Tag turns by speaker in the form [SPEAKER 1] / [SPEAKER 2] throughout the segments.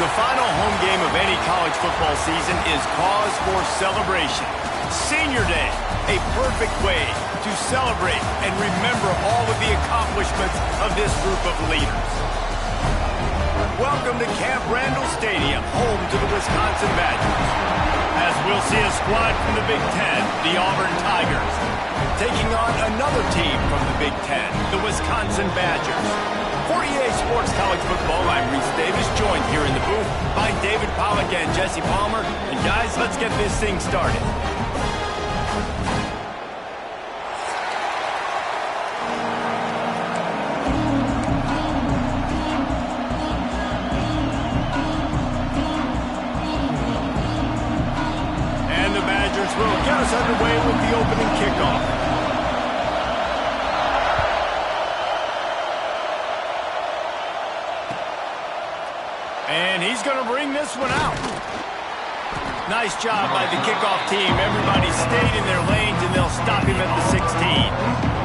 [SPEAKER 1] The final home game of any college football season is cause for celebration. Senior Day, a perfect way to celebrate and remember all of the accomplishments of this group of leaders. Welcome to Camp Randall Stadium, home to the Wisconsin Badgers. As we'll see a squad from the Big Ten, the Auburn Tigers, taking on another team from the Big Ten, the Wisconsin Badgers. For EA Sports College Football, I'm Reese Davis, joined here in the booth by David Pollack and Jesse Palmer. And guys, let's get this thing started. Will get us underway with the opening kickoff. And he's going to bring this one out. Nice job by the kickoff team. Everybody stayed in their lanes, and they'll stop him at the 16.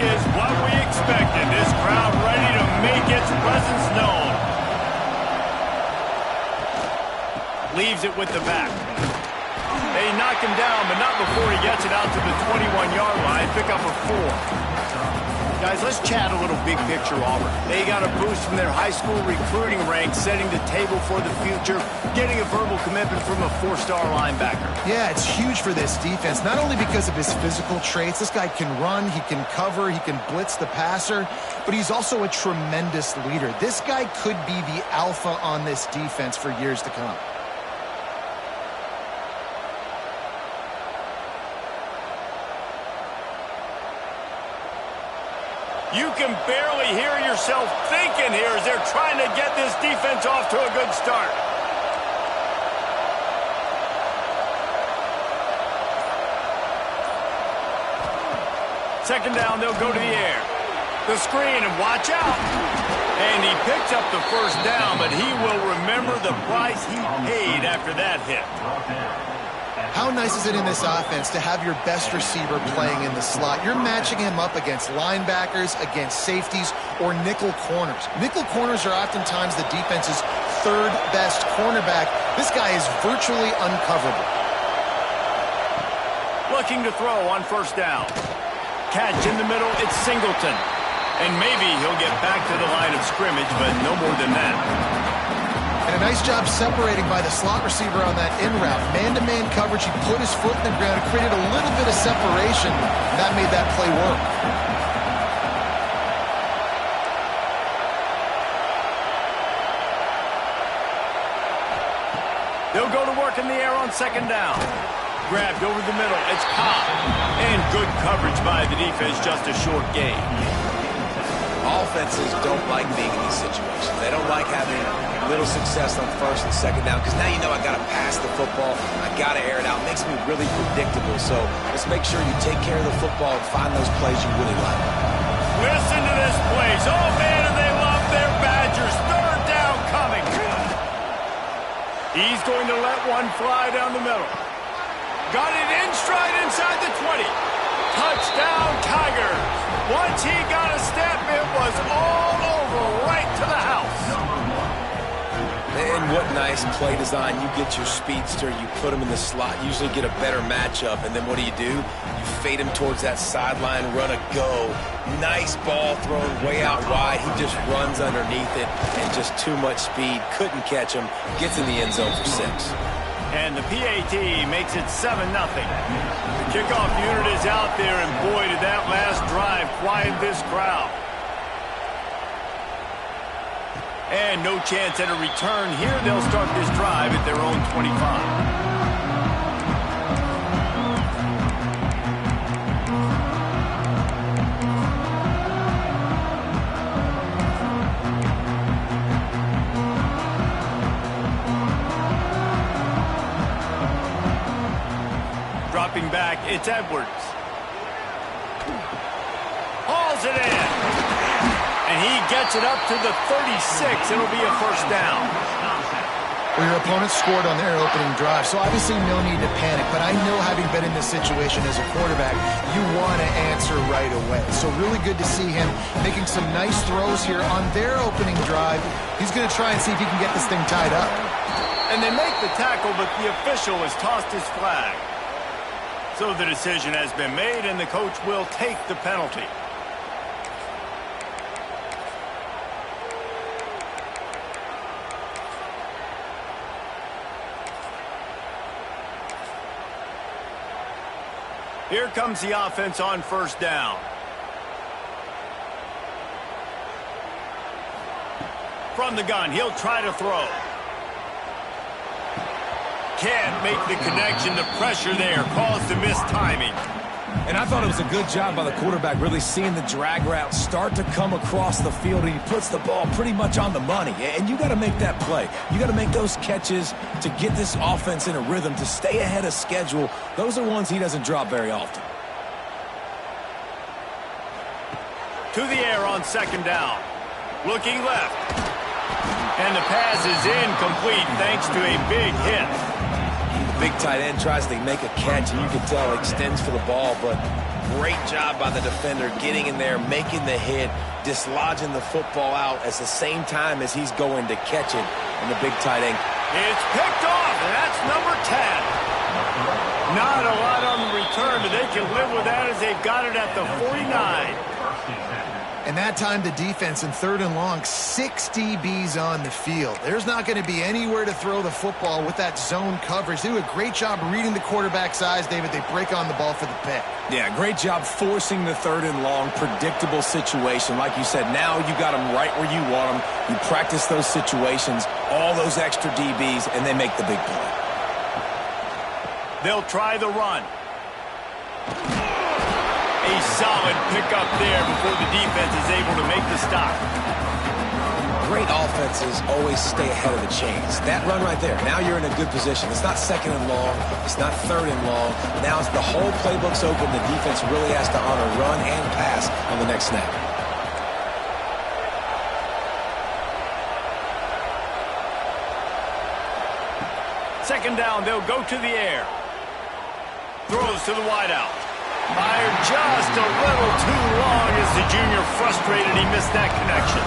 [SPEAKER 1] Is what we expected. This crowd ready to make its presence known. Leaves it with the back. They knock him down, but not before he gets it out to the 21-yard line. Pick up a 4. Guys, let's chat a little big picture Auburn. They got a boost from their high school recruiting ranks, setting the table for the future, getting a verbal commitment from a 4-star linebacker.
[SPEAKER 2] Yeah, it's huge for this defense, not only because of his physical traits. This guy can run, he can cover, he can blitz the passer, but he's also a tremendous leader. This guy could be the alpha on this defense for years to come.
[SPEAKER 1] You can barely hear yourself thinking here as they're trying to get this defense off to a good start. Second down, they'll go to the air. The screen, and watch out. And he picks up the first down, but he will remember the price he paid after that hit.
[SPEAKER 2] How nice is it in this offense to have your best receiver playing in the slot? You're matching him up against linebackers, against safeties, or nickel corners. Nickel corners are oftentimes the defense's third best cornerback. This guy is virtually uncoverable.
[SPEAKER 1] Looking to throw on first down. Catch in the middle, it's Singleton. And maybe he'll get back to the line of scrimmage, but no more than that.
[SPEAKER 2] And a nice job separating by the slot receiver on that in route. Man-to-man coverage, he put his foot in the ground, it created a little bit of separation. That made that play work.
[SPEAKER 1] They'll go to work in the air on second down. Grabbed over the middle, it's Cobb. And good coverage by the defense, just a short gain.
[SPEAKER 3] Offenses don't like being in these situations. They don't like having little success on first and second down because now you know I got to pass the football. I got to air it out. It makes me really predictable. So let's make sure you take care of the football and find those plays you really like.
[SPEAKER 1] Listen to this place. Oh, man, and they love their Badgers. Third down coming. He's going to let one fly down the middle. Got it in stride inside the 20. Touchdown, Tigers. Once he got a step, it was all over, right to the house.
[SPEAKER 3] And what nice play design. You get your speedster, you put him in the slot, usually get a better matchup, and then what do? You fade him towards that sideline, run a go. Nice ball thrown way out wide. He just runs underneath it, and just too much speed. Couldn't catch him. Gets in the end zone for 6.
[SPEAKER 1] And the PAT makes it 7-0. The kickoff unit is out there, and boy, did that last drive quiet this crowd. And no chance at a return here. They'll start this drive at their own 25. Dropping back, it's Edwards. Hauls it in. And he gets it up to the 36. It'll be a first down.
[SPEAKER 2] Well, your opponent scored on their opening drive, so obviously no need to panic. But I know, having been in this situation as a quarterback, you want to answer right away. So really good to see him making some nice throws here on their opening drive. He's going to try and see if he can get this thing tied up.
[SPEAKER 1] And they make the tackle, but the official has tossed his flag. So the decision has been made, and the coach will take the penalty. Here comes the offense on first down. From the gun, he'll try to throw. Can't make the connection. The pressure there caused the missed timing.
[SPEAKER 3] And I thought it was a good job by the quarterback, really seeing the drag route start to come across the field, and he puts the ball pretty much on the money. And you got to make that play. You got to make those catches to get this offense in a rhythm, to stay ahead of schedule. Those are ones he doesn't drop very often.
[SPEAKER 1] To the air on second down. Looking left. And the pass is incomplete thanks to a big hit.
[SPEAKER 3] Big tight end tries to make a catch, and you can tell extends for the ball, but great job by the defender getting in there, making the hit, dislodging the football out at the same time as he's going to catch it, and the big tight end.
[SPEAKER 1] It's picked off, and that's number 10. Not a lot on the return, but they can live with that as they've got it at the 49.
[SPEAKER 2] And that time the defense in third and long, 6 DBs on the field. There's not going to be anywhere to throw the football with that zone coverage. They do a great job reading the quarterback's eyes, David. They break on the ball for the pick.
[SPEAKER 3] Yeah, great job forcing the third and long, predictable situation. Like you said, now you got them right where you want them. You practice those situations, all those extra DBs, and they make the big play.
[SPEAKER 1] They'll try the run. A solid pickup there before the defense is able to make the stop.
[SPEAKER 3] Great offenses always stay ahead of the chains. That run right there, now you're in a good position. It's not second and long. It's not third and long. Now as the whole playbook's open, the defense really has to honor run and pass on the next snap.
[SPEAKER 1] Second down, they'll go to the air. Throws to the wideout. Fired just a little too long as the junior frustrated. He missed that connection.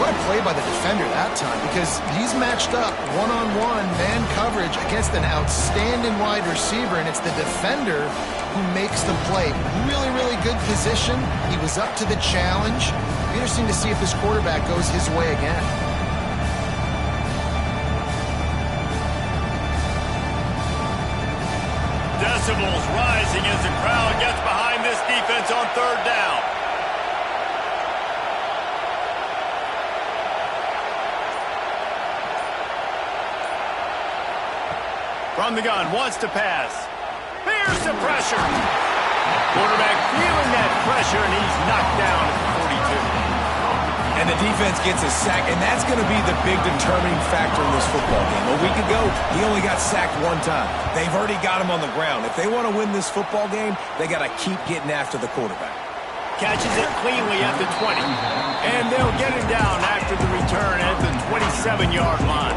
[SPEAKER 2] What a play by the defender that time, because he's matched up one-on-one man coverage against an outstanding wide receiver, and it's the defender who makes the play. Really, really good position. He was up to the challenge. Interesting to see if this quarterback goes his way again.
[SPEAKER 1] Decibels rising as the crowd gets behind this defense on third down. From the gun, wants to pass. Fears the pressure. Quarterback feeling that pressure, and he's knocked down at the 42.
[SPEAKER 3] And the defense gets a sack, and that's going to be the big determining factor in this football game. A week ago, he only got sacked one time. They've already got him on the ground. If they want to win this football game, they got to keep getting after the quarterback.
[SPEAKER 1] Catches it cleanly at the 20. And they'll get him down after the return at the 27-yard line.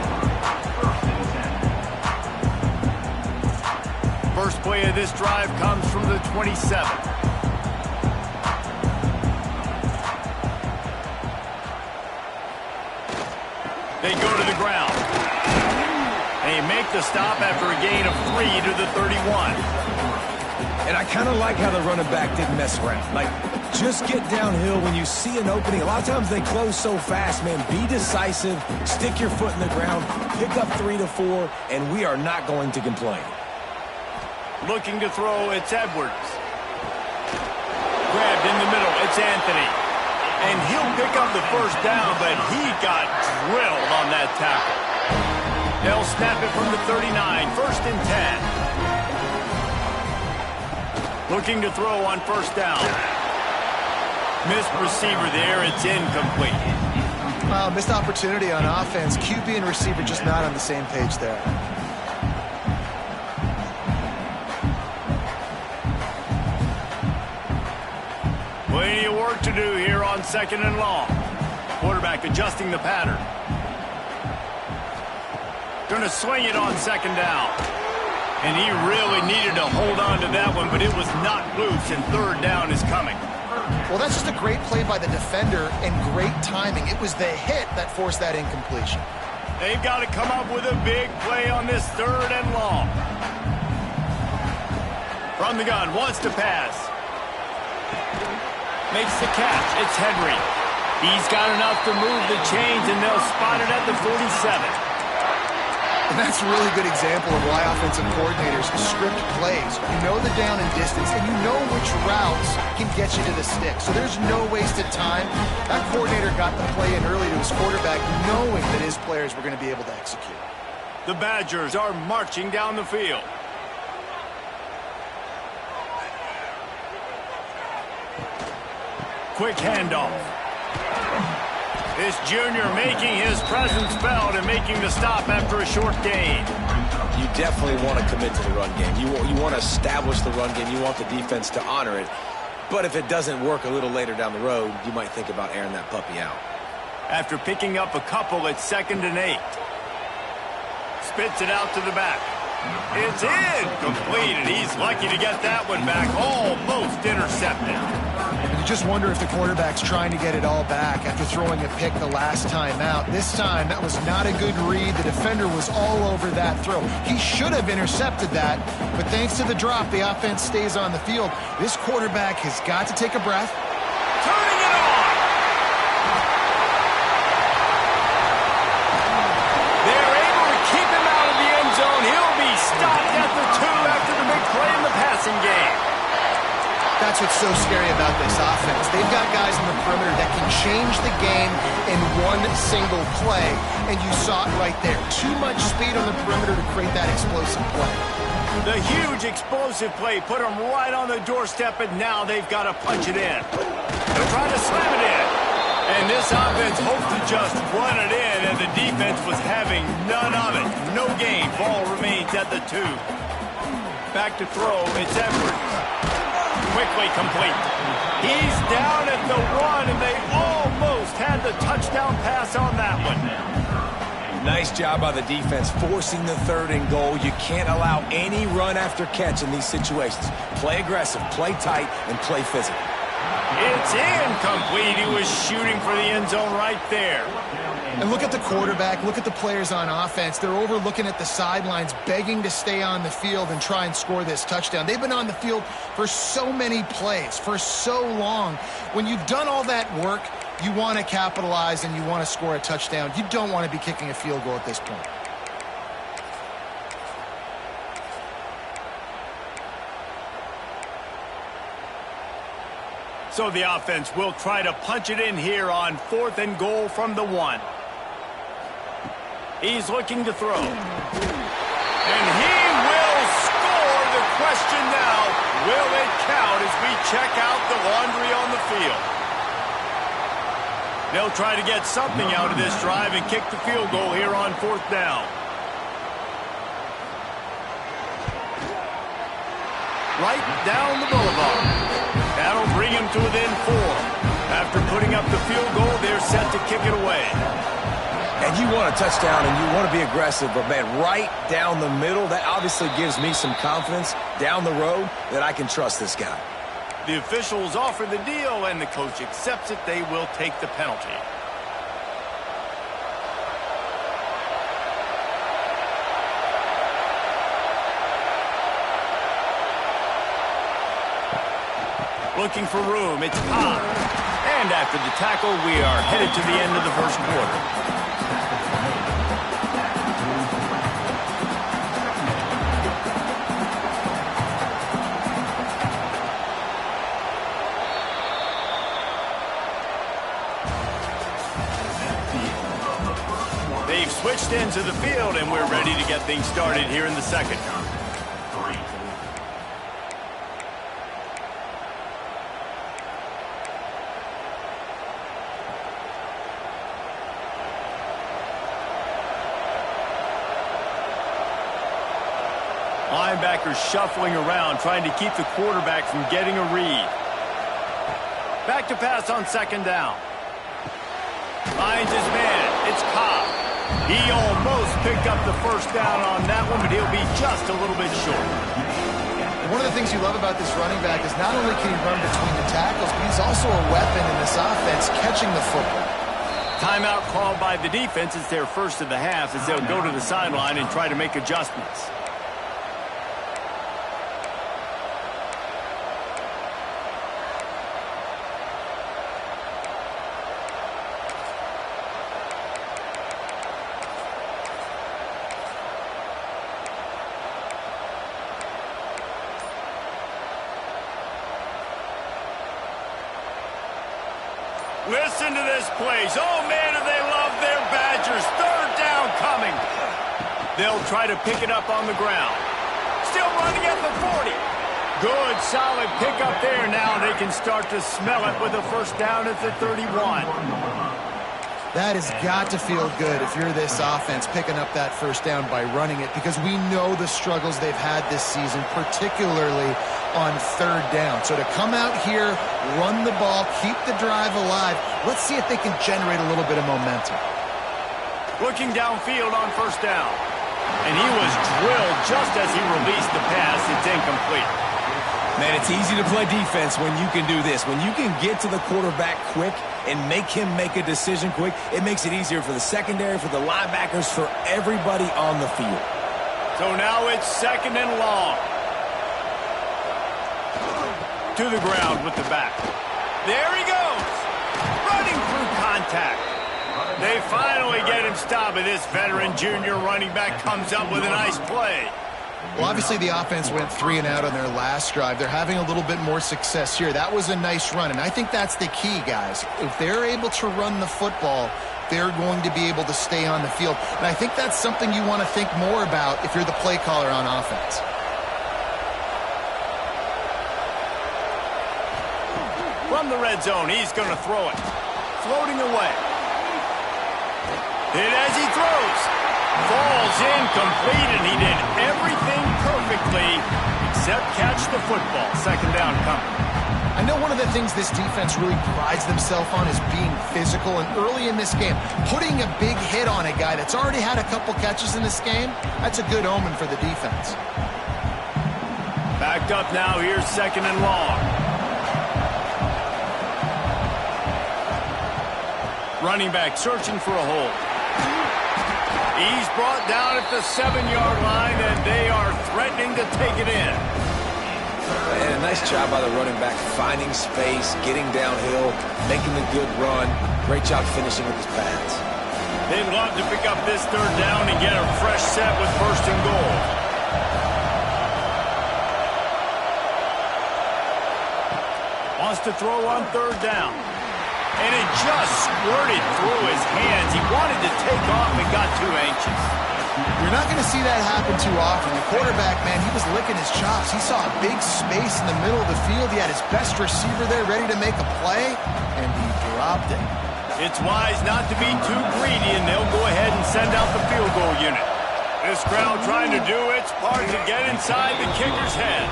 [SPEAKER 1] First play of this drive comes from the 27. They go to the ground. They make the stop after a gain of 3 to the 31.
[SPEAKER 3] And I kind of like how the running back didn't mess around. Like, just get downhill when you see an opening. A lot of times they close so fast, man. Be decisive, stick your foot in the ground, pick up 3 to 4, and we are not going to complain.
[SPEAKER 1] Looking to throw, it's Edwards. Grabbed in the middle, it's Anthony. And he'll pick up the first down, but he got drilled on that tackle. They'll snap it from the 39, first and 10. Looking to throw on first down. Missed receiver there, it's incomplete.
[SPEAKER 2] Missed opportunity on offense. QB and receiver just not on the same page there.
[SPEAKER 1] Plenty of work to do here on second and long. Quarterback adjusting the pattern. Going to swing it on second down. And he really needed to hold on to that one, but it was not loose, and third down is coming.
[SPEAKER 2] Well, that's just a great play by the defender and great timing. It was the hit that forced that incompletion.
[SPEAKER 1] They've got to come up with a big play on this third and long. From the gun, wants to pass. Makes the catch. It's Henry. He's got enough to move the chains, and they'll spot it at the 47.
[SPEAKER 2] And that's a really good example of why offensive coordinators script plays. You know the down and distance, and you know which routes can get you to the stick. So there's no wasted time. That coordinator got the play in early to his quarterback, knowing that his players were going to be able to execute.
[SPEAKER 1] The Badgers are marching down the field. Quick handoff. This junior making his presence felt and making the stop after a short gain.
[SPEAKER 3] You definitely want to commit to the run game. You want to establish the run game. You want the defense to honor it. But if it doesn't work a little later down the road, you might think about airing that puppy out.
[SPEAKER 1] After picking up a couple, it's 2nd and 8. Spits it out to the back. It's incomplete, and he's lucky to get that one back. Almost intercepted.
[SPEAKER 2] You just wonder if the quarterback's trying to get it all back after throwing a pick the last time out. This time, that was not a good read. The defender was all over that throw. He should have intercepted that, but thanks to the drop, the offense stays on the field. This quarterback has got to take a breath.
[SPEAKER 1] Turning it on! They're able to keep him out of the end zone. He'll be stopped at the 2 after the big play in the passing game.
[SPEAKER 2] That's what's so scary about this offense. They've got guys in the perimeter that can change the game in one single play, and you saw it right there. Too much speed on the perimeter to create that explosive play.
[SPEAKER 1] The huge explosive play put them right on the doorstep, and now they've got to punch it in. They're trying to slam it in. And this offense hoped to just run it in, and the defense was having none of it. No gain. Ball remains at the 2. Back to throw. It's Edwards. Quickly complete. He's down at the 1, and they almost had the touchdown pass on that one.
[SPEAKER 3] Nice job by the defense forcing the 3rd and goal. You can't allow any run after catch in these situations. Play aggressive, play tight, and play physical.
[SPEAKER 1] It's incomplete. He was shooting for the end zone right there.
[SPEAKER 2] And look at the quarterback, look at the players on offense. They're overlooking at the sidelines, begging to stay on the field and try and score this touchdown. They've been on the field for so many plays, for so long. When you've done all that work, you want to capitalize and you want to score a touchdown. You don't want to be kicking a field goal at this point.
[SPEAKER 1] So the offense will try to punch it in here on 4th and goal from the 1. He's looking to throw. And he will score. The question now, will it count as we check out the laundry on the field? They'll try to get something out of this drive and kick the field goal here on 4th down. Right down the boulevard. That'll bring him to within 4. After putting up the field goal, they're set to kick it away.
[SPEAKER 3] And you want a touchdown and you want to be aggressive, but man, right down the middle, that obviously gives me some confidence down the road that I can trust this guy.
[SPEAKER 1] The officials offer the deal, and the coach accepts it. They will take the penalty. Looking for room, it's Cobb. And after the tackle, we are headed to the end of the first quarter. They've switched into the field, and we're ready to get things started here in the second. Linebackers shuffling around, trying to keep the quarterback from getting a read. Back to pass on 2nd down. Finds his man. It's Cobb. He almost picked up the first down on that one, but he'll be just a little bit short.
[SPEAKER 2] One of the things you love about this running back is not only can he run between the tackles, but he's also a weapon in this offense, catching the football.
[SPEAKER 1] Timeout called by the defense. It's their first of the half as they'll go to the sideline and try to make adjustments. Listen to this place. Oh, man, do they love their Badgers. Third down coming. They'll try to pick it up on the ground. Still running at the 40. Good, solid pickup there. Now they can start to smell it with a first down at the 31.
[SPEAKER 2] That has got to feel good if you're this offense picking up that first down by running it, because we know the struggles they've had this season, particularly on third down. So to come out here, run the ball, keep the drive alive, let's see if they can generate a little bit of momentum.
[SPEAKER 1] Looking downfield on first down. And he was drilled just as he released the pass. It's incomplete.
[SPEAKER 3] Man, it's easy to play defense when you can do this. When you can get to the quarterback quick and make him make a decision quick, it makes it easier for the secondary, for the linebackers, for everybody on the field.
[SPEAKER 1] So now it's second and long. To the ground with the back. There he goes. Running through contact. They finally get him stopped, and this veteran junior running back comes up with a nice play.
[SPEAKER 2] Well, obviously the offense went 3 and out on their last drive. They're having a little bit more success here. That was a nice run, and I think that's the key, guys. If they're able to run the football, they're going to be able to stay on the field. And I think that's something you want to think more about if you're the play caller on offense.
[SPEAKER 1] From the red zone, he's going to throw it. Floating away. Hit as he throws. Falls incomplete, and he did everything perfectly except catch the football. Second down coming.
[SPEAKER 2] I know one of the things this defense really prides themselves on is being physical, and early in this game, putting a big hit on a guy that's already had a couple catches in this game, that's a good omen for the defense.
[SPEAKER 1] Backed up now, here's second and long. Running back searching for a hole. He's brought down at the 7-yard line, and they are threatening to take it in.
[SPEAKER 3] And a nice job by the running back, finding space, getting downhill, making a good run. Great job finishing with his pads.
[SPEAKER 1] They'd love to pick up this third down and get a fresh set with first and goal. Wants to throw on third down. And it just squirted through his hands. He wanted to take off and got too anxious.
[SPEAKER 2] You're not going to see that happen too often. The quarterback, man, he was licking his chops. He saw a big space in the middle of the field. He had his best receiver there ready to make a play, and he dropped it.
[SPEAKER 1] It's wise not to be too greedy, and they'll go ahead and send out the field goal unit. This crowd trying to do its part to get inside the kicker's head.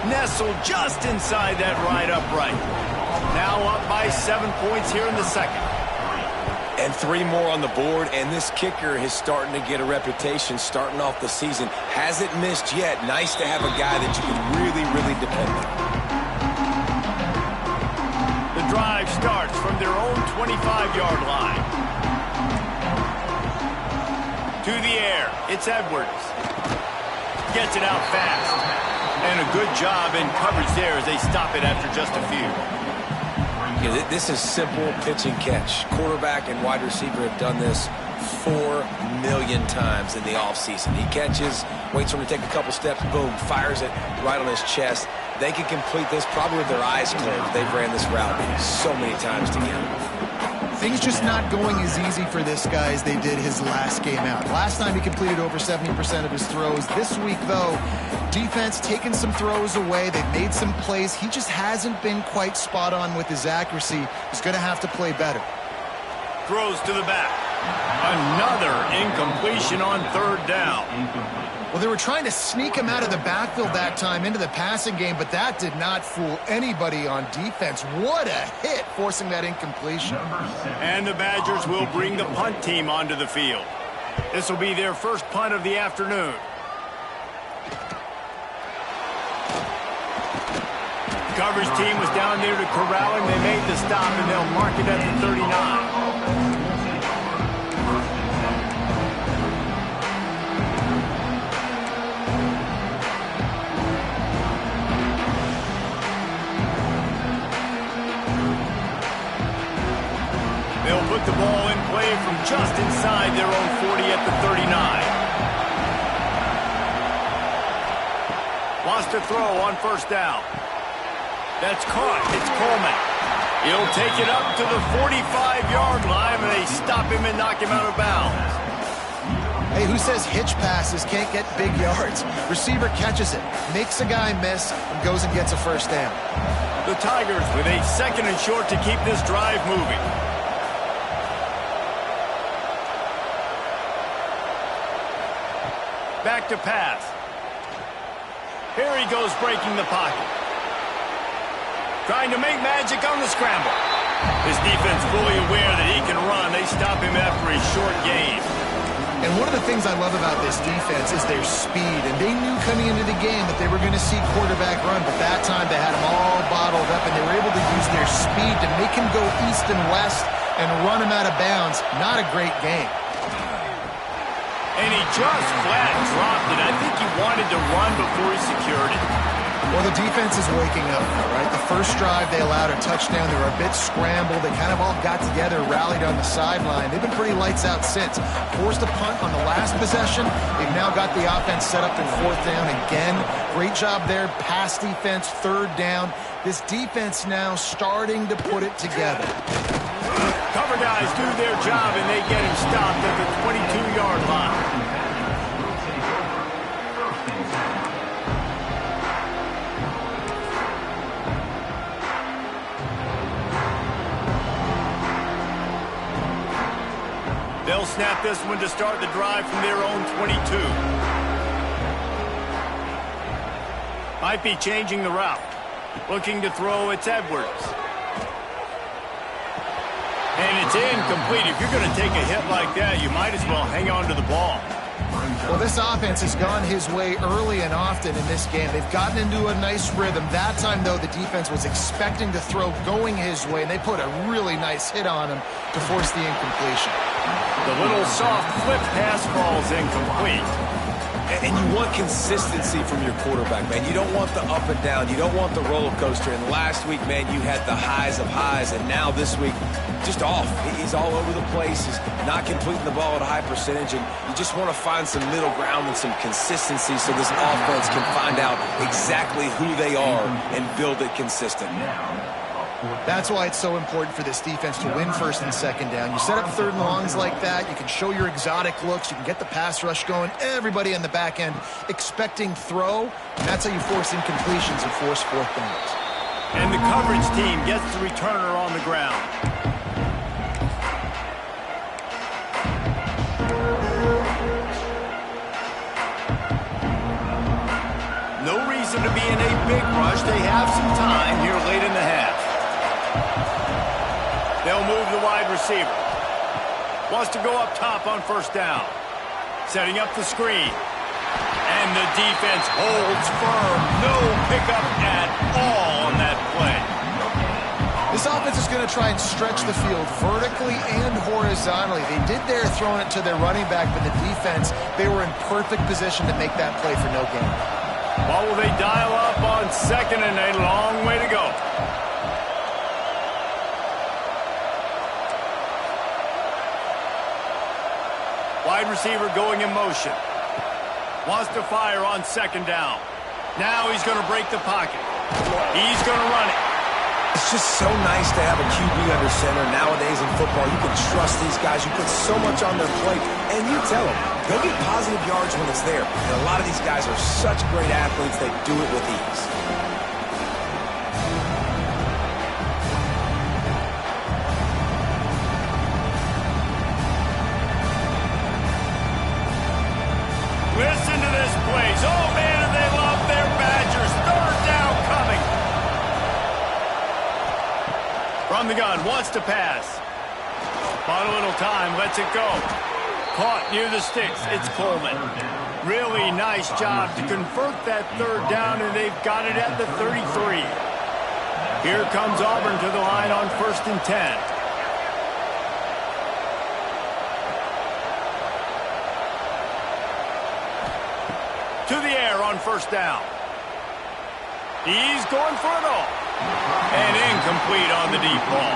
[SPEAKER 1] Nestled just inside that right upright. Now up by 7 points here in the second.
[SPEAKER 3] And 3 more on the board, and this kicker is starting to get a reputation starting off the season. Hasn't missed yet. Nice to have a guy that you can really, really depend on.
[SPEAKER 1] The drive starts from their own 25-yard line. To the air, it's Edwards. Gets it out fast. And a good job in coverage there as they stop it after just a few.
[SPEAKER 3] Yeah, this is simple pitch and catch. Quarterback and wide receiver have done this 4 million times in the offseason. He catches, waits for him to take a couple steps, boom, fires it right on his chest. They can complete this probably with their eyes closed. They've ran this route so many times together.
[SPEAKER 2] Things just not going as easy for this guy as they did his last game out. Last time he completed over 70% of his throws. This week, though, defense taking some throws away. They've made some plays. He just hasn't been quite spot on with his accuracy. He's going to have to play better.
[SPEAKER 1] Throws to the back. Another incompletion on third down.
[SPEAKER 2] Well, they were trying to sneak him out of the backfield that time into the passing game, but that did not fool anybody on defense. What a hit, forcing that incompletion.
[SPEAKER 1] And the Badgers will bring the punt team onto the field. This will be their first punt of the afternoon. Coverage team was down there to corral him. They made the stop, and they'll mark it at the 39. They'll put the ball in play from just inside their own 40 at the 39. Wants to throw on first down. That's caught. It's Coleman. He'll take it up to the 45-yard line, and they stop him and knock him out of bounds.
[SPEAKER 2] Hey, who says hitch passes can't get big yards? Receiver catches it, makes a guy miss, and goes and gets a first down.
[SPEAKER 1] The Tigers with a 2nd and short to keep this drive moving. Back to pass. Here he goes, breaking the pocket. Trying to make magic on the scramble. His defense fully aware that he can run. They stop him after a short gain.
[SPEAKER 2] And one of the things I love about this defense is their speed. And they knew coming into the game that they were going to see quarterback run, but that time they had him all bottled up, and they were able to use their speed to make him go east and west and run him out of bounds. Not a great game.
[SPEAKER 1] And he just flat dropped it. I think he wanted to run before he secured it.
[SPEAKER 2] Well, the defense is waking up now, right? The first drive, they allowed a touchdown. They were a bit scrambled. They kind of all got together, rallied on the sideline. They've been pretty lights out since. Forced a punt on the last possession. They've now got the offense set up in 4th down again. Great job there. Pass defense, 3rd down. This defense now starting to put it together.
[SPEAKER 1] Cover guys do their job, and they get him stopped at the 22-yard line. They'll snap this one to start the drive from their own 22. Might be changing the route. Looking to throw, it's Edwards. And it's incomplete. If you're going to take a hit like that, you might as well hang on to the ball.
[SPEAKER 2] Well, this offense has gone his way early and often in this game. They've gotten into a nice rhythm. That time, though, the defense was expecting to throw going his way, and they put a really nice hit on him to force the incompletion.
[SPEAKER 1] The little soft flip pass falls incomplete.
[SPEAKER 3] And you want consistency from your quarterback, man. You don't want the up and down. You don't want the roller coaster. And last week, man, you had the highs of highs. And now this week, just off. He's all over the place. He's not completing the ball at a high percentage. And you just want to find some middle ground and some consistency so this offense can find out exactly who they are and build it consistent.
[SPEAKER 2] That's why it's so important for this defense to win 1st and 2nd down. You set up 3rd and longs like that. You can show your exotic looks. You can get the pass rush going. Everybody on the back end expecting throw. And that's how you force incompletions and force 4th downs.
[SPEAKER 1] And the coverage team gets the returner on the ground. No reason to be in a big rush. They have some time here late in the half. They'll move the wide receiver. Wants to go up top on 1st down. Setting up the screen. And the defense holds firm. No pickup at all on that play.
[SPEAKER 2] This offense is going to try and stretch the field vertically and horizontally. They did there throwing it to their running back, but the defense, they were in perfect position to make that play for no gain.
[SPEAKER 1] What will they dial up on 2nd and a long way to go? Wide receiver going in motion. Wants to fire on 2nd down. Now he's going to break the pocket. He's going to run it.
[SPEAKER 3] It's just so nice to have a QB under center. Nowadays in football, you can trust these guys. You put so much on their plate, and you tell them they'll get positive yards when it's there. And a lot of these guys are such great athletes, they do it with ease.
[SPEAKER 1] Listen to this plays. Oh, man, and they love their Badgers. Third down coming. From the gun, wants to pass. Bought a little time, lets it go. Caught near the sticks. It's Coleman. Really nice job to convert that third down, and they've got it at the 33. Here comes Auburn to the line on 1st and 10. To the air on 1st down. He's going for it all. And incomplete on the deep ball.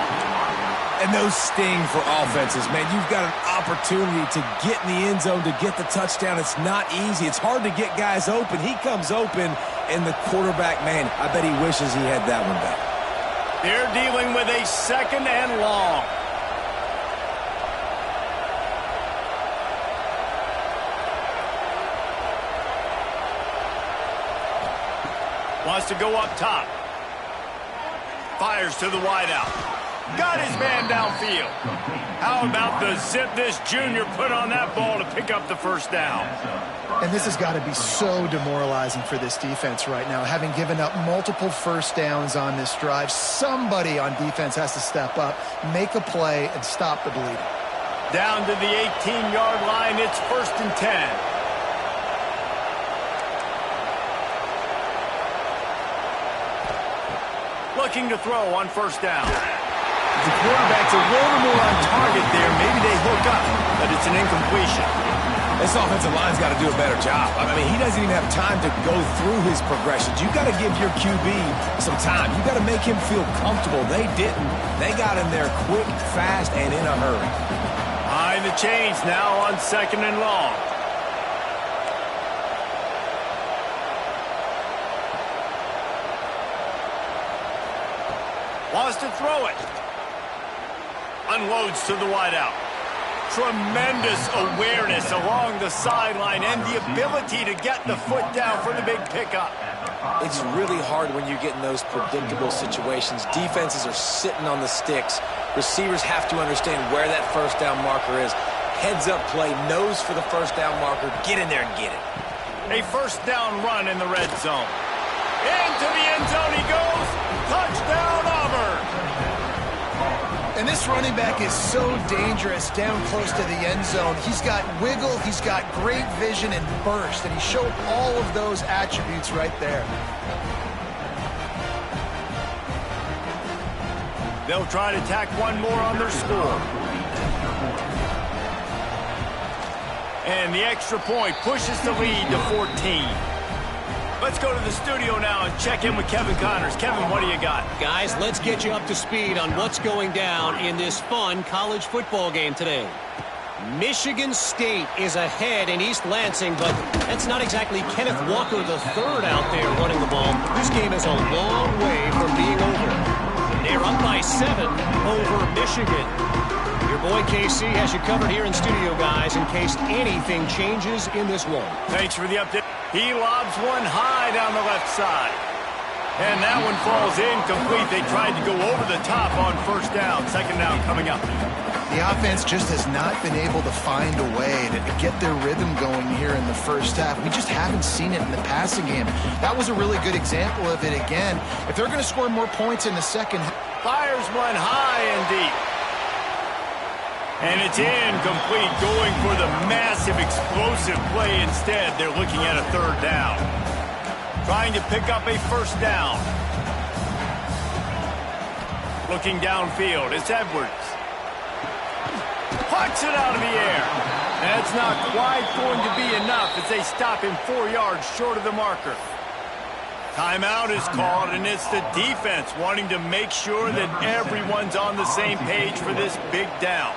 [SPEAKER 3] And those sting for offenses, man. You've got an opportunity to get in the end zone, to get the touchdown. It's not easy. It's hard to get guys open. He comes open, and the quarterback, man, I bet he wishes he had that one back.
[SPEAKER 1] They're dealing with a 2nd and long. Wants to go up top. Fires to the wideout. Got his man downfield. How about the zip this junior put on that ball to pick up the 1st down?
[SPEAKER 2] And this has got to be so demoralizing for this defense right now. Having given up multiple 1st downs on this drive, somebody on defense has to step up, make a play, and stop the bleeding.
[SPEAKER 1] Down to the 18-yard line, it's 1st and 10. Looking to throw on 1st down. The quarterback's a little more on target there. Maybe they hook up, but it's an incompletion.
[SPEAKER 3] This offensive line's got to do a better job. I mean, he doesn't even have time to go through his progressions. You've got to give your QB some time. You've got to make him feel comfortable. They didn't. They got in there quick, fast, and in a hurry.
[SPEAKER 1] Behind the chains now on 2nd and long. Wants to throw it. Unloads to the wideout. Tremendous awareness along the sideline and the ability to get the foot down for the big pickup.
[SPEAKER 3] It's really hard when you get in those predictable situations. Defenses are sitting on the sticks. Receivers have to understand where that 1st down marker is. Heads up play, nose for the 1st down marker. Get in there and get it.
[SPEAKER 1] A 1st down run in the red zone. Into the end zone he goes. Touchdown, Auburn.
[SPEAKER 2] And this running back is so dangerous down close to the end zone. He's got wiggle, he's got great vision and burst, and he showed all of those attributes right there.
[SPEAKER 1] They'll try to tack one more on their score. And the extra point pushes the lead to 14. Let's go to the studio now and check in with Kevin Connors. Kevin, what do you got?
[SPEAKER 4] Guys, let's get you up to speed on what's going down in this fun college football game today. Michigan State is ahead in East Lansing, but that's not exactly Kenneth Walker III out there running the ball. This game is a long way from being over. They're up by 7 over Michigan. Your boy KC has you covered here in studio, guys, in case anything changes in this one.
[SPEAKER 1] Thanks for the update. He lobs one high down the left side. And that one falls incomplete. They tried to go over the top on 1st down. 2nd down coming up.
[SPEAKER 2] The offense just has not been able to find a way to get their rhythm going here in the 1st half. We just haven't seen it in the passing game. That was a really good example of it again. If they're going to score more points in the 2nd half.
[SPEAKER 1] Fires one high and deep. And it's incomplete, going for the massive explosive play instead. They're looking at a 3rd down. Trying to pick up a 1st down. Looking downfield, it's Edwards. Pucks it out of the air. That's not quite going to be enough as they stop him 4 yards short of the marker. Timeout is called, and it's the defense wanting to make sure that everyone's on the same page for this big down.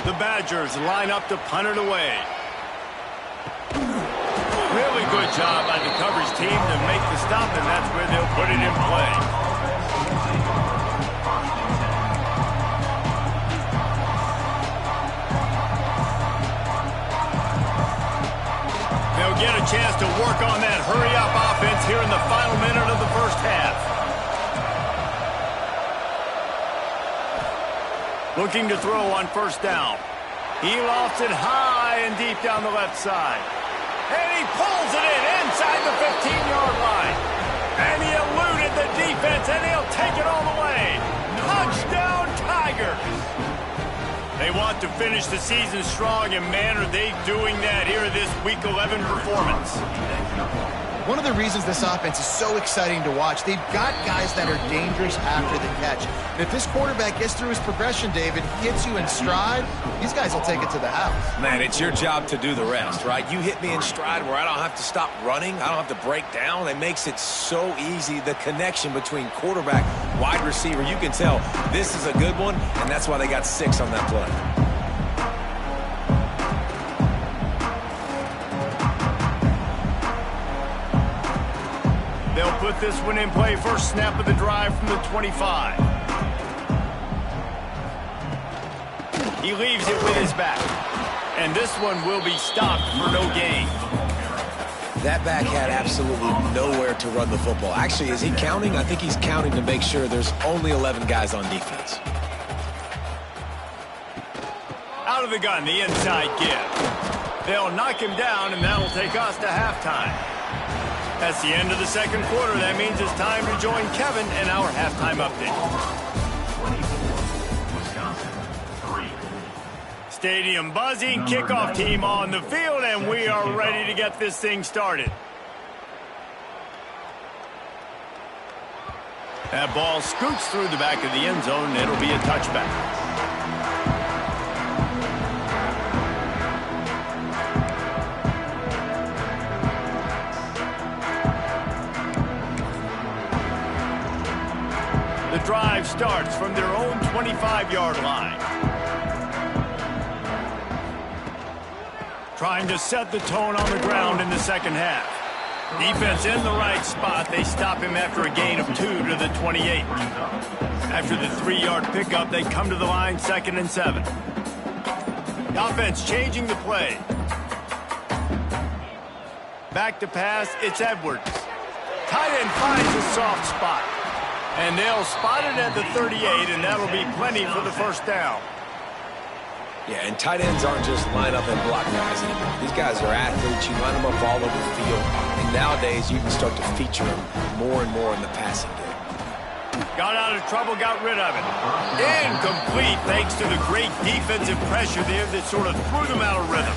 [SPEAKER 1] The Badgers line up to punt it away. Really good job by the coverage team to make the stop, and that's where they'll put it in play. They'll get a chance to work on that hurry-up offense here in the final minute of the 1st half. Looking to throw on 1st down. He lofts it high and deep down the left side. And he pulls it in inside the 15-yard line. And he eluded the defense, and he'll take it all the way. Touchdown, Tigers! They want to finish the season strong, and man, are they doing that here in this Week 11 performance.
[SPEAKER 2] One of the reasons this offense is so exciting to watch, they've got guys that are dangerous after the catch. And if this quarterback gets through his progression, David, hits you in stride, these guys will take it to the house.
[SPEAKER 3] Man, it's your job to do the rest, right? You hit me in stride where I don't have to stop running. I don't have to break down. It makes it so easy. The connection between quarterback, wide receiver, you can tell this is a good one, and that's why they got 6 on that play.
[SPEAKER 1] They'll put this one in play first snap of the drive from the 25. He leaves it with his back. And this one will be stopped for no gain.
[SPEAKER 3] That back had absolutely nowhere to run the football. Actually, is he counting? I think he's counting to make sure there's only 11 guys on defense.
[SPEAKER 1] Out of the gun, the inside give. They'll knock him down, and that'll take us to halftime. That's the end of the second quarter. That means it's time to join Kevin in our halftime update. Stadium buzzing, kickoff team on the field, and we are ready to get this thing started. That ball scoots through the back of the end zone, and it'll be a touchback. The drive starts from their own 25-yard line. Trying to set the tone on the ground in the second half. Defense in the right spot. They stop him after a gain of 2 to the 28. After the 3-yard pickup, they come to the line 2nd and 7. The offense changing the play. Back to pass, it's Edwards. Tight end finds a soft spot. And they'll spot it at the 38, and that'll be plenty for the first down.
[SPEAKER 3] Yeah, and tight ends aren't just line up and block guys anymore. These guys are athletes. You line them up all over the field. And nowadays, you can start to feature them more and more in the passing game.
[SPEAKER 1] Got out of trouble, got rid of it. Incomplete thanks to the great defensive pressure there that sort of threw them out of rhythm.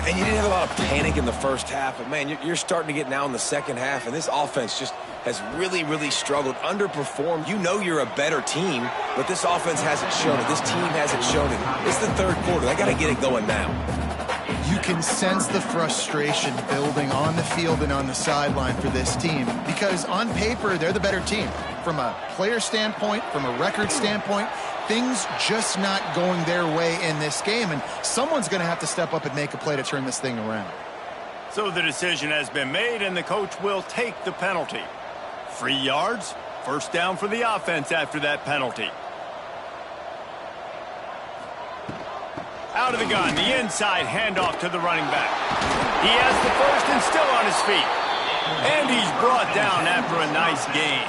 [SPEAKER 3] And you didn't have a lot of panic in the first half, but, man, you're starting to get now in the second half, and this offense just has really, really struggled, underperformed. You know you're a better team, but this offense hasn't shown it. This team hasn't shown it. It's the third quarter. They got to get it going now.
[SPEAKER 2] You can sense the frustration building on the field and on the sideline for this team because on paper, they're the better team. From a player standpoint, from a record standpoint, things just not going their way in this game, and someone's going to have to step up and make a play to turn this thing around.
[SPEAKER 1] So the decision has been made, and the coach will take the penalty. 3 yards, first down for the offense after that penalty. Out of the gun, the inside handoff to the running back. He has the first and still on his feet. And he's brought down after a nice gain.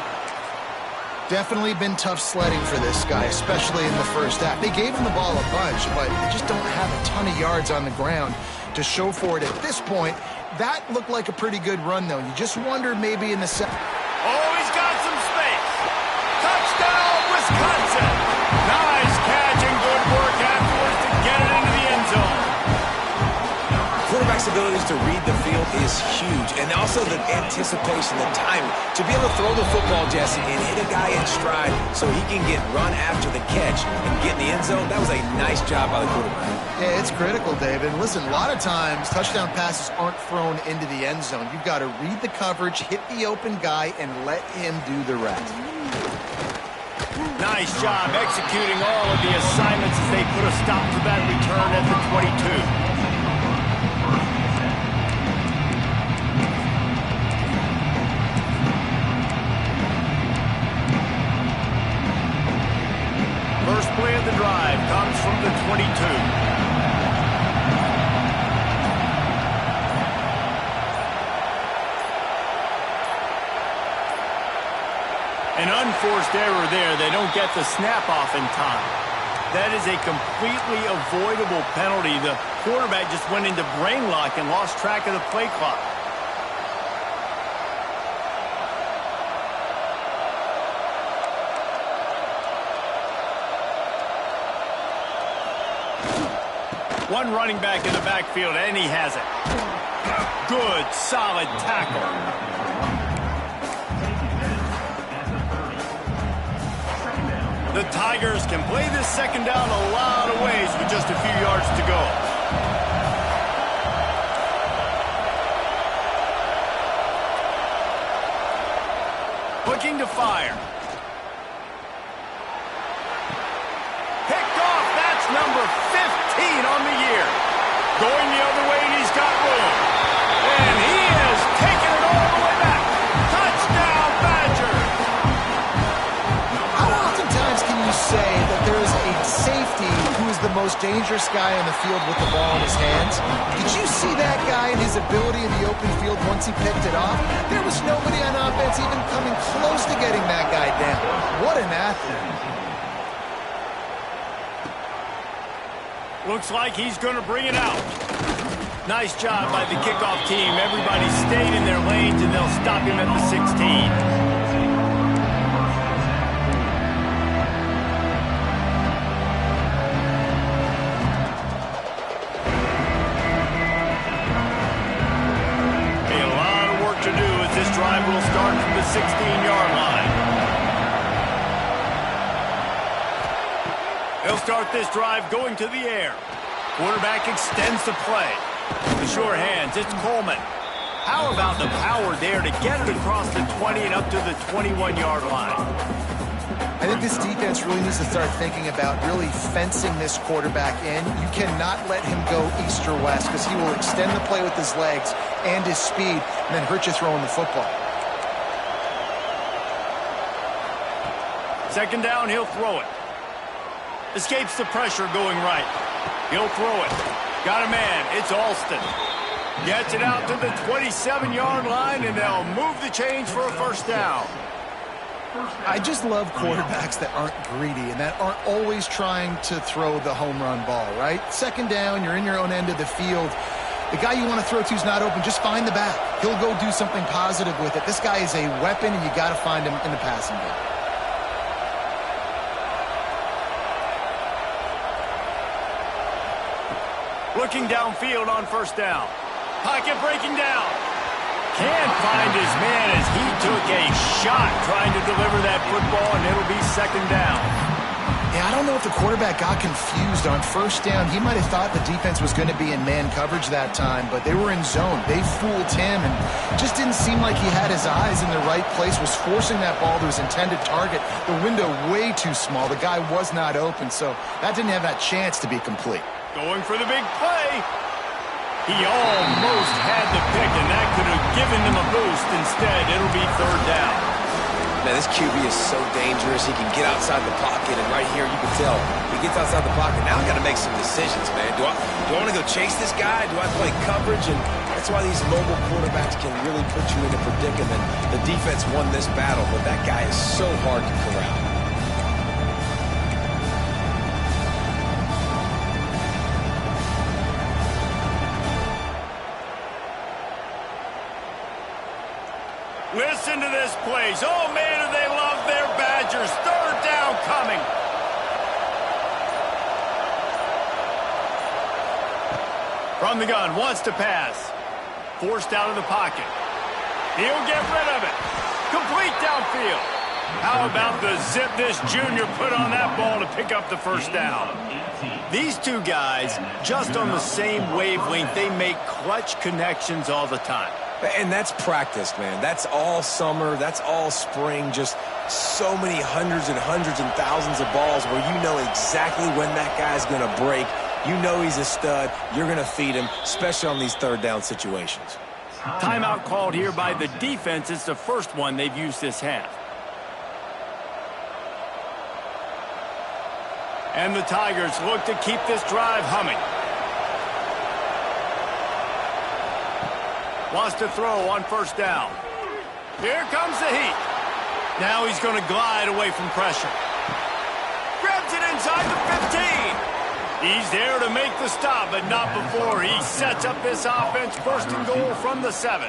[SPEAKER 2] Definitely been tough sledding for this guy, especially in the first half. They gave him the ball a bunch, but they just don't have a ton of yards on the ground to show for it at this point. That looked like a pretty good run, though. You just wonder maybe in the second.
[SPEAKER 1] Oh, he's got some space. Touchdown, Wisconsin. Nice catch and good work afterwards to get it into the end zone.
[SPEAKER 3] Quarterback's abilities to read the field is huge, and also the anticipation, the timing. To be able to throw the football, Jesse, and hit a guy in stride so he can get run after the catch and get in the end zone, that was a nice job by the quarterback.
[SPEAKER 2] Yeah, it's critical, David. Listen, a lot of times touchdown passes aren't thrown into the end zone. You've got to read the coverage, hit the open guy, and let him do the rest.
[SPEAKER 1] Nice job executing all of the assignments as they put a stop to that return at the 22. First play of the drive comes from the 22. An unforced error there. They don't get the snap off in time. That is a completely avoidable penalty. The quarterback just went into brain lock and lost track of the play clock. One running back in the backfield, and he has it. Good, solid tackle. The Tigers can play this second down a lot of ways with just a few yards to go. Looking to fire. Picked off. That's number 15 on the year. Going the other way, and he's got room. And he is taking it all the way back. Touchdown, Badgers.
[SPEAKER 2] How oftentimes can you say that there is a safety who is the most dangerous guy in the field with the ball in his hands? Did you see that guy and his ability in the open field once he picked it off? There was nobody on offense even coming close to getting that guy down. What an athlete.
[SPEAKER 1] Looks like he's going to bring it out. Nice job by the kickoff team. Everybody stayed in their lanes, and they'll stop him at the 16. A lot of work to do as this drive will start from the 16-yard line. They'll start this drive going to the air. Quarterback extends the play. The sure hands, it's Coleman. How about the power there to get it across the 20 and up to the 21-yard line?
[SPEAKER 2] I think this defense really needs to start thinking about really fencing this quarterback in. You cannot let him go east or west because he will extend the play with his legs and his speed and then hurt you throwing the football.
[SPEAKER 1] Second down, he'll throw it. Escapes the pressure going right. He'll throw it. Got a man. It's Alston. Gets it out to the 27-yard line, and they'll move the chains for a first down.
[SPEAKER 2] I just love quarterbacks that aren't greedy and that aren't always trying to throw the home run ball, right? Second down, you're in your own end of the field. The guy you want to throw to is not open. Just find the back. He'll go do something positive with it. This guy is a weapon, and you got to find him in the passing game.
[SPEAKER 1] Looking downfield on first down. Pocket breaking down. Can't find his man as he took a shot trying to deliver that football, and it'll be second down.
[SPEAKER 2] Yeah, I don't know if the quarterback got confused on first down. He might have thought the defense was going to be in man coverage that time, but they were in zone. They fooled him, and just didn't seem like he had his eyes in the right place, was forcing that ball to his intended target. The window way too small. The guy was not open, so that didn't have that chance to be complete.
[SPEAKER 1] Going for the big play. He almost had the pick, and that could have given him a boost. Instead, it'll be third down.
[SPEAKER 3] Man, this QB is so dangerous. He can get outside the pocket, and right here you can tell he gets outside the pocket. Now I got to make some decisions, man. Do I want to go chase this guy? Do I play coverage? And that's why these mobile quarterbacks can really put you in a predicament. The defense won this battle, but that guy is so hard to corral.
[SPEAKER 1] Listen to this place. Oh, man, do they love their Badgers. Third down coming. From the gun, wants to pass. Forced out of the pocket. He'll get rid of it. Complete downfield. How about the zip this junior put on that ball to pick up the first down? These two guys, just on the same wavelength, they make clutch connections all the time.
[SPEAKER 3] And that's practice, man. That's all summer. That's all spring. Just so many hundreds and thousands of balls where you know exactly when that guy's going to break. You know he's a stud. You're going to feed him, especially on these third down situations.
[SPEAKER 1] Timeout called here by the defense. It's the first one they've used this half. And the Tigers look to keep this drive humming. Wants to throw on first down. Here comes the heat. Now he's going to glide away from pressure. Grabs it inside the 15. He's there to make the stop, but not before he sets up this offense. First and goal from the 7.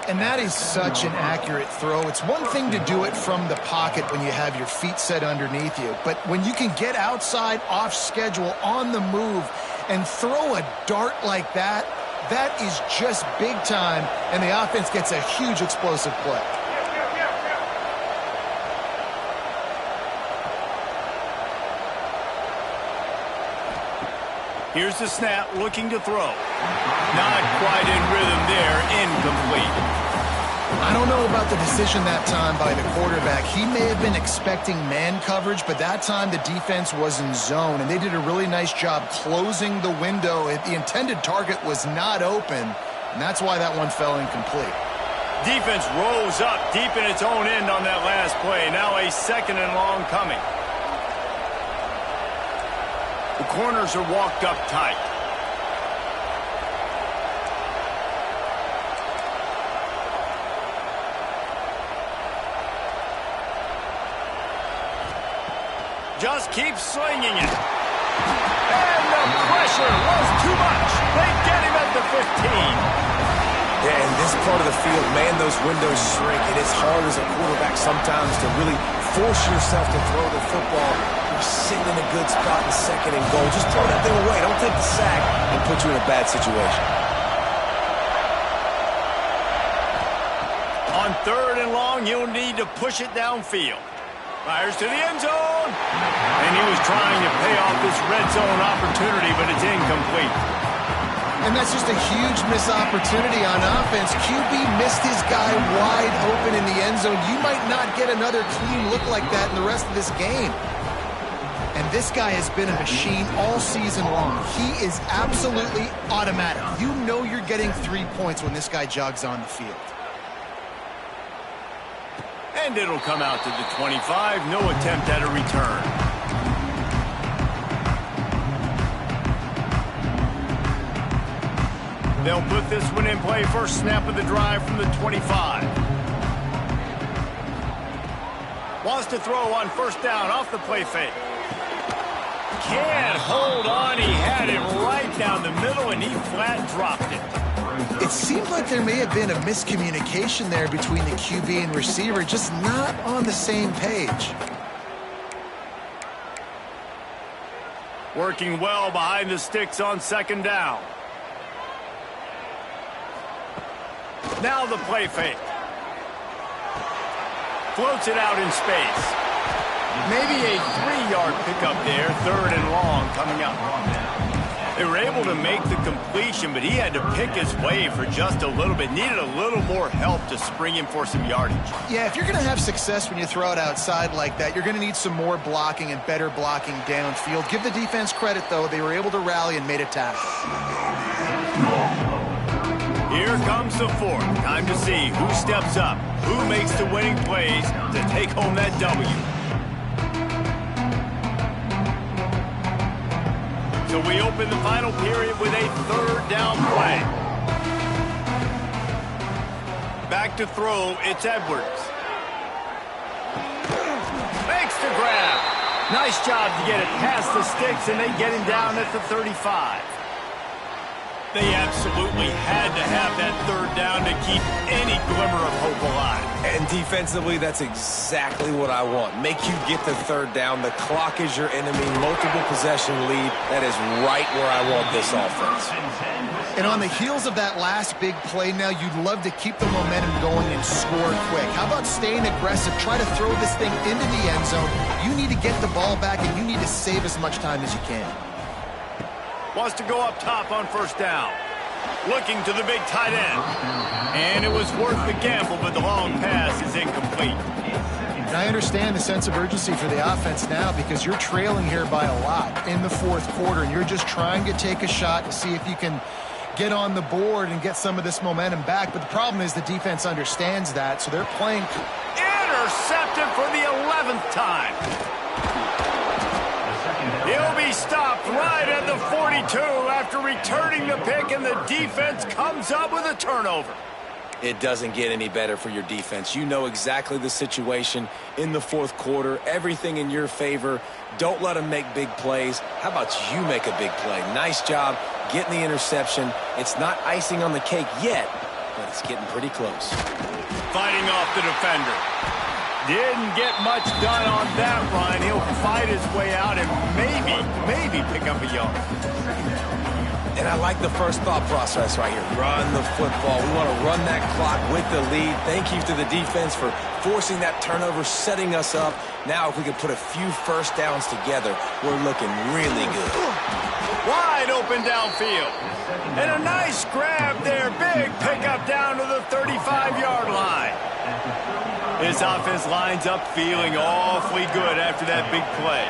[SPEAKER 2] And that is such an accurate throw. It's one thing to do it from the pocket when you have your feet set underneath you, but when you can get outside, off schedule, on the move, and throw a dart like that, that is just big time, and the offense gets a huge explosive play.
[SPEAKER 1] Here's the snap, looking to throw. Not quite in rhythm there, incomplete.
[SPEAKER 2] I don't know about the decision that time by the quarterback. He may have been expecting man coverage, but that time the defense was in zone, and they did a really nice job closing the window. The intended target was not open, and that's why that one fell incomplete.
[SPEAKER 1] Defense rose up deep in its own end on that last play. Now a 2nd and long coming. The corners are walked up tight. Just keep slinging it. And the pressure was too much. They get him at the 15.
[SPEAKER 3] Yeah, in this part of the field, man, those windows shrink. And it's hard as a quarterback sometimes to really force yourself to throw the football. You're sitting in a good spot in 2nd and goal. Just throw that thing away. Don't take the sack and put you in a bad situation.
[SPEAKER 1] On 3rd and long, you'll need to push it downfield. Fires to the end zone. And he was trying to pay off this red zone opportunity, but it's incomplete.
[SPEAKER 2] And that's just a huge missed opportunity on offense. QB missed his guy wide open in the end zone. You might not get another clean look like that in the rest of this game. And this guy has been a machine all season long. He is absolutely automatic. You know you're getting 3 points when this guy jogs on the field.
[SPEAKER 1] And it'll come out to the 25. No attempt at a return. They'll put this one in play. First snap of the drive from the 25. Wants to throw on 1st down off the play fake. Can't hold on. He had it right down the middle, and he flat dropped it.
[SPEAKER 2] It seemed like there may have been a miscommunication there between the QB and receiver, just not on the same page.
[SPEAKER 1] Working well behind the sticks on 2nd down. Now the play fake. Floats it out in space. Maybe a 3-yard pickup there. 3rd and long coming up. They were able to make the completion, but he had to pick his way for just a little bit. Needed a little more help to spring him for some yardage.
[SPEAKER 2] Yeah, if you're going to have success when you throw it outside like that, you're going to need some more blocking and better blocking downfield. Give the defense credit, though. They were able to rally and made a tackle.
[SPEAKER 1] Here comes the 4th. Time to see who steps up, who makes the winning plays to take home that W. So we open the final period with a 3rd down play. Back to throw, it's Edwards. Makes the grab. Nice job to get it past the sticks, and they get him down at the 35. They absolutely had to have that 3rd down to keep any glimmer of hope alive.
[SPEAKER 3] And defensively, that's exactly what I want. Make you get the 3rd down. The clock is your enemy. Multiple possession lead. That is right where I want this offense.
[SPEAKER 2] And on the heels of that last big play now, you'd love to keep the momentum going and score quick. How about staying aggressive? Try to throw this thing into the end zone. You need to get the ball back, and you need to save as much time as you can.
[SPEAKER 1] Wants to go up top on 1st down. Looking to the big tight end. And it was worth the gamble, but the long pass is incomplete.
[SPEAKER 2] And I understand the sense of urgency for the offense now because you're trailing here by a lot in the 4th quarter, and you're just trying to take a shot to see if you can get on the board and get some of this momentum back. But the problem is the defense understands that, so they're playing.
[SPEAKER 1] Intercepted for the 11th time. He'll be stopped right at the 42 after returning the pick, and the defense comes up with a turnover.
[SPEAKER 3] It doesn't get any better for your defense. You know exactly the situation in the fourth quarter, everything in your favor. Don't let them make big plays. How about you make a big play? Nice job getting the interception. It's not icing on the cake yet, but it's getting pretty close.
[SPEAKER 1] Fighting off the defender. Didn't get much done on that run. He'll fight his way out and maybe pick up a yard.
[SPEAKER 3] And I like the first thought process right here. Run the football. We want to run that clock with the lead. Thank you to the defense for forcing that turnover, setting us up. Now if we could put a few first downs together, we're looking really good.
[SPEAKER 1] Wide open downfield. And a nice grab there. Big pickup down to the 35-yard line. This offense lines up feeling awfully good after that big play.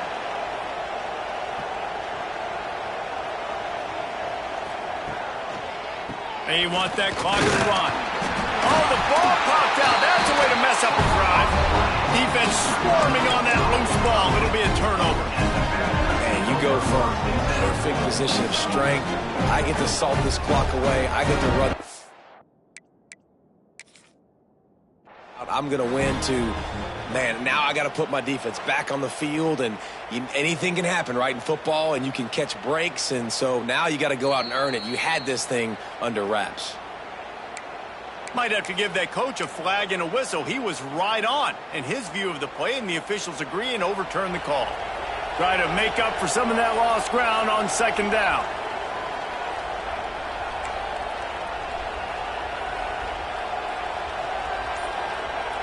[SPEAKER 1] They want that clock to run. Oh, the ball popped out. That's a way to mess up a drive. Defense swarming on that loose ball. It'll be a turnover.
[SPEAKER 3] And you go from perfect position of strength. I get to salt this clock away. I get to run. I'm going to win to, man, now I got to put my defense back on the field, and anything can happen, right, in football, and you can catch breaks, and so now you got to go out and earn it. You had this thing under wraps.
[SPEAKER 1] Might have to give that coach a flag and a whistle. He was right on in his view of the play, and the officials agree and overturn the call. Try to make up for some of that lost ground on second down.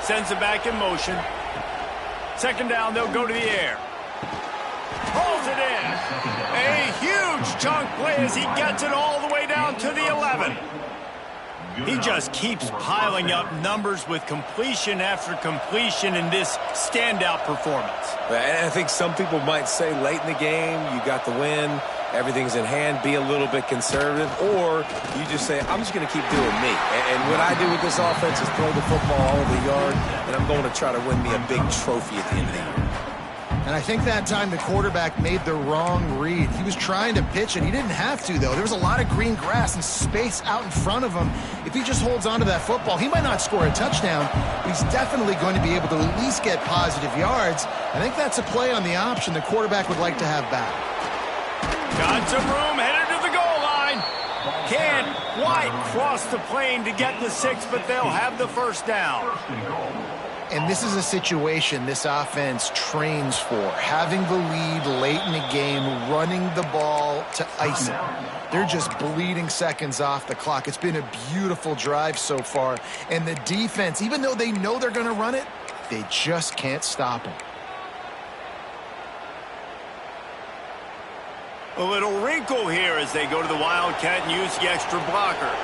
[SPEAKER 1] Sends it back in motion. Second down, they'll go to the air. Pulls it in. A huge chunk play as he gets it all the way down to the 11. He just keeps piling up numbers with completion after completion in this standout performance.
[SPEAKER 3] And I think some people might say late in the game, you got the win, everything's in hand, be a little bit conservative, or you just say, I'm just going to keep doing me. And what I do with this offense is throw the football all over the yard, and I'm going to try to win me a big trophy at the end of the year.
[SPEAKER 2] And I think that time the quarterback made the wrong read. He was trying to pitch it. He didn't have to, though. There was a lot of green grass and space out in front of him. If he just holds on to that football, he might not score a touchdown, but he's definitely going to be able to at least get positive yards. I think that's a play on the option the quarterback would like to have back.
[SPEAKER 1] Got some room, headed to the goal line. Can't quite cross the plane to get the 6, but they'll have the first down.
[SPEAKER 2] And this is a situation this offense trains for, having the lead late in the game, running the ball to ice it. They're just bleeding seconds off the clock. It's been a beautiful drive so far. And the defense, even though they know they're going to run it, they just can't stop them.
[SPEAKER 1] A little wrinkle here as they go to the Wildcat and use the extra blocker.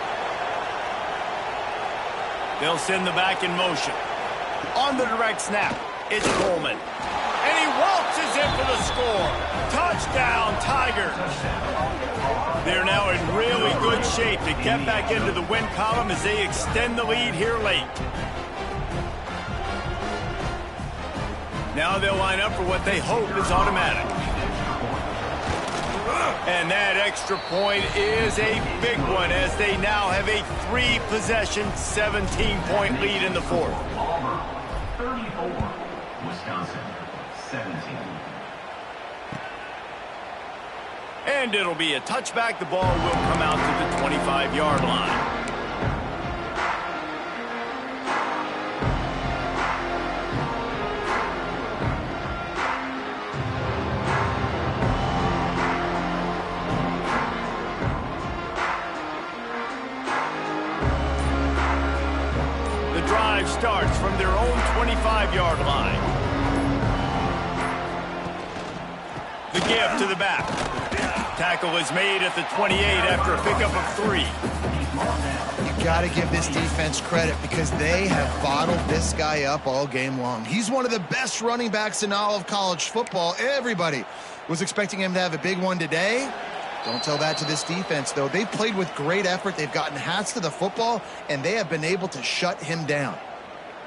[SPEAKER 1] They'll send the back in motion. On the direct snap, it's Coleman. And he waltzes in for the score. Touchdown, Tigers. They're now in really good shape to get back into the win column as they extend the lead here late. Now they'll line up for what they hope is automatic. And that extra point is a big one as they now have a 3-possession, 17-point lead in the fourth.
[SPEAKER 5] Auburn 34, Wisconsin 17.
[SPEAKER 1] And it'll be a touchback. The ball will come out to the 25-yard line. Starts from their own 25-yard line. The give to the back. Tackle is made at the 28 after a pickup of 3.
[SPEAKER 2] You got to give this defense credit because they have bottled this guy up all game long. He's one of the best running backs in all of college football. Everybody was expecting him to have a big one today. Don't tell that to this defense, though. They've played with great effort. They've gotten hats to the football, and they have been able to shut him down.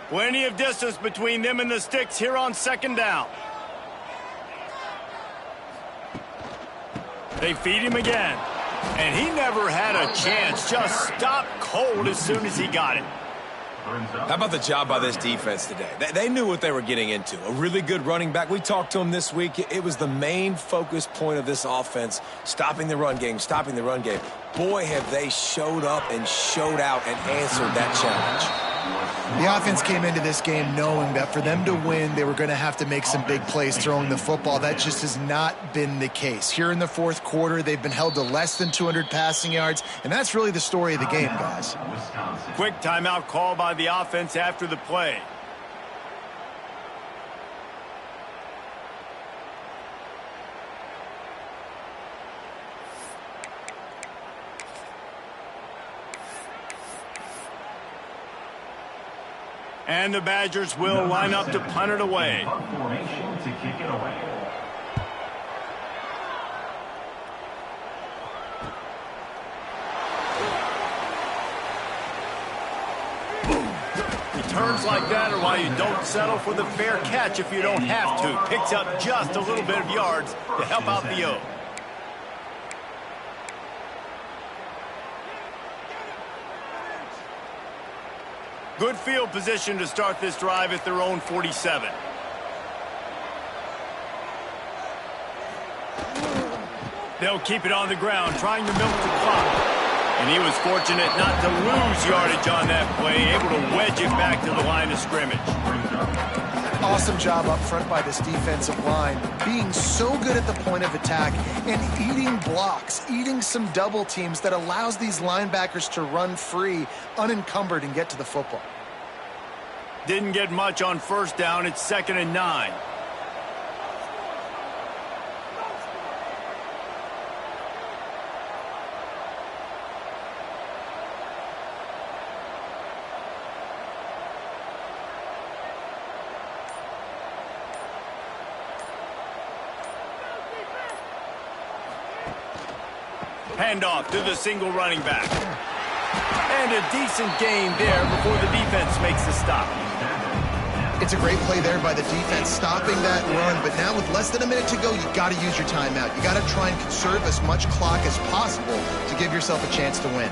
[SPEAKER 1] Plenty of distance between them and the sticks here on second down. They feed him again. And he never had a chance. Just stopped cold as soon as he got it.
[SPEAKER 3] How about the job by this defense today? They knew what they were getting into. A really good running back. We talked to him this week. It was the main focus point of this offense, stopping the run game, stopping the run game. Boy, have they showed up and showed out and answered that challenge.
[SPEAKER 2] The offense came into this game knowing that for them to win, they were going to have to make some big plays throwing the football. That just has not been the case. Here in the fourth quarter, they've been held to less than 200 passing yards, and that's really the story of the game, guys.
[SPEAKER 1] Quick timeout call by the offense after the play. And the Badgers will line up to punt it away.
[SPEAKER 5] Formation to kick it away.
[SPEAKER 1] Returns like that are why you don't settle for the fair catch if you don't have to. Picks up just a little bit of yards to help out the O. Good field position to start this drive at their own 47. They'll keep it on the ground, trying to milk the clock. And he was fortunate not to lose yardage on that play, able to wedge it back to the line of scrimmage.
[SPEAKER 2] Awesome job up front by this defensive line, being so good at the point of attack and eating blocks, eating some double teams that allows these linebackers to run free, unencumbered, and get to the football.
[SPEAKER 1] Didn't get much on first down. It's 2nd and 9. Handoff to the single running back. And a decent gain there before the defense makes the stop.
[SPEAKER 2] It's a great play there by the defense, stopping that run. But now with less than a minute to go, you've got to use your timeout. You got to try and conserve as much clock as possible to give yourself a chance to win.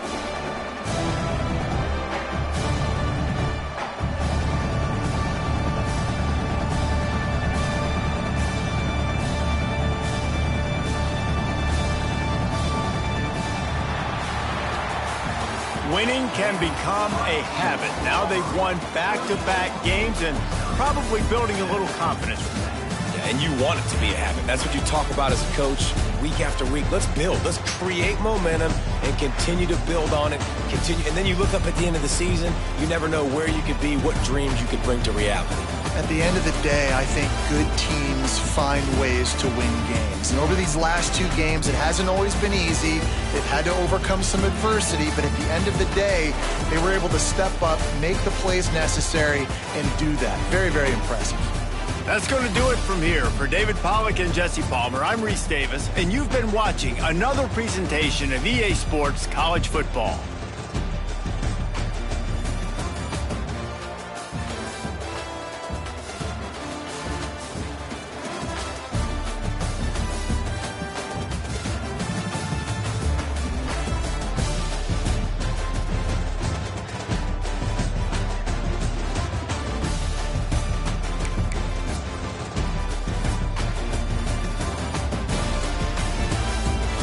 [SPEAKER 1] Winning can become a habit. Now they've won back-to-back games and probably building a little confidence from that.
[SPEAKER 3] Yeah, and you want it to be a habit. That's what you talk about as a coach week after week. Let's build. Let's create momentum and continue to build on it. Continue, and then you look up at the end of the season, you never know where you could be, what dreams you could bring to reality.
[SPEAKER 2] At the end of the day, I think good teams find ways to win games. And over these last 2 games, it hasn't always been easy. They've had to overcome some adversity, but at the end of the day, they were able to step up, make the plays necessary, and do that. Very, very impressive.
[SPEAKER 1] That's going to do it from here. For David Pollack and Jesse Palmer, I'm Reese Davis, and you've been watching another presentation of EA Sports College Football.